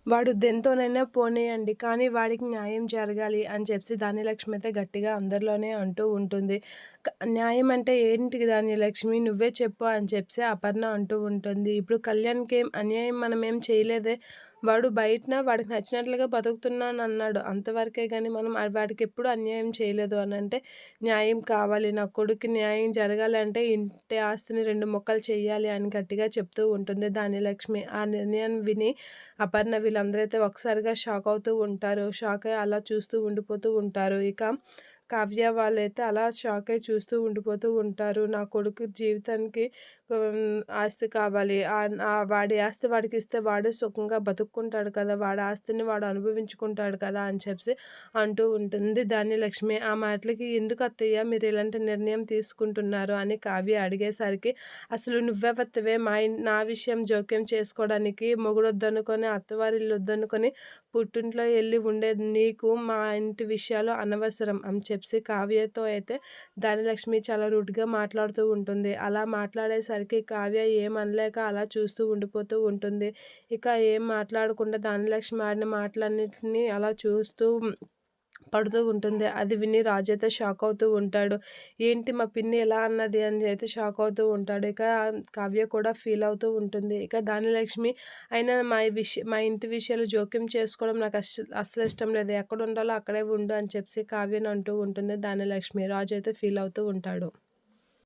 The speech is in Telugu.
వాడు దెంతోనైనా పోనీయండి. కానీ వాడికి న్యాయం జరగాలి అని చెప్పి ధాన్యలక్ష్మి అయితే గట్టిగా అందరిలోనే అంటూ ఉంటుంది. న్యాయం అంటే ఏంటి ధాన్యలక్ష్మి నువ్వే చెప్పు అని చెప్పి అపర్ణ అంటూ ఉంటుంది. ఇప్పుడు కళ్యాణ్‌కేం అన్యాయం మనమేం చేయలేదే. వాడు బయటన వాడికి నచ్చినట్లుగా బతుకుతున్నానన్నాడు. అంతవరకే గాని మనం వాడికెప్పుడు అన్యాయం చేయలేదు అనంటే, న్యాయం కావాలి. నా కొడుక్కి న్యాయం జరగాలి అంటే ఇంటి ఆస్తిని 2 ముక్కలు చెయ్యాలి అని గట్టిగా చెప్తూ ఉంటుంది ధాన్యలక్ష్మి. ఆ నిర్ణయాన్ని విని అపర్ణ వీళ్ళందరూ అయితే ఒకసారిగా షాక్ అవుతూ ఉంటారు. షాక్ అయ్యి అలా చూస్తూ ఉండిపోతూ ఉంటారు. ఇక కావ్య వాళ్ళైతే అలా షాక్ అయ్యి చూస్తూ ఉండిపోతూ ఉంటారు. నా కొడుకు జీవితానికి ఆస్తి కావాలి. వాడి ఆస్తి వాడికిస్తే వాడే సుఖంగా బతుక్కుంటాడు కదా! వాడి ఆస్తిని వాడు అనుభవించుకుంటాడు కదా! అని చెప్పి అంటూ ఉంటుంది ధాన్యలక్ష్మి. ఆ మాటలకి "ఎందుకు అత్తయ్య మీరు ఇలాంటి నిర్ణయం తీసుకుంటున్నారు?" అని కావ్య అడిగేసరికి, "అసలు నువ్వెవత్తవే నా విషయం జోక్యం చేసుకోవడానికి మొగుడొద్దనుకొని, అత్తవారిల్లు వద్దనుకొని పుట్టింట్లో ఎళ్లి ఉండేది నీకు మా ఇంటి విషయాలు అనవసరం" అని చెప్పి కావ్యతో అయితే ధాన్యలక్ష్మి చాలా రూడ్‌గా మాట్లాడుతూ ఉంటుంది. అలా మాట్లాడేసరికి కావ్య ఏమనలేక అలా చూస్తూ ఉండిపోతూ ఉంటుంది. ఇక ఏం మాట్లాడకుండా ధాన్యలక్ష్మి ఆడిన మాటలన్నిటిని అలా చూస్తూ పడుతూ ఉంటుంది. అది విని రాజు అయితే షాక్ అవుతూ ఉంటాడు. ఏంటి మా పిన్ని ఎలా అన్నది అని అయితే షాక్ అవుతూ ఉంటాడు. ఇక కావ్య కూడా ఫీల్ అవుతూ ఉంటుంది. ఇక ధాన్యలక్ష్మి అయినా మా ఇంటి విషయాలు జోక్యం చేసుకోవడం నాకు అస్సలు ఇష్టం లేదు. ఎక్కడుండాలో అక్కడే ఉండు అని చెప్పి కావ్యని అంటూ ఉంటుంది ధాన్యలక్ష్మి. రాజు అయితే ఫీల్ అవుతూ ఉంటాడు.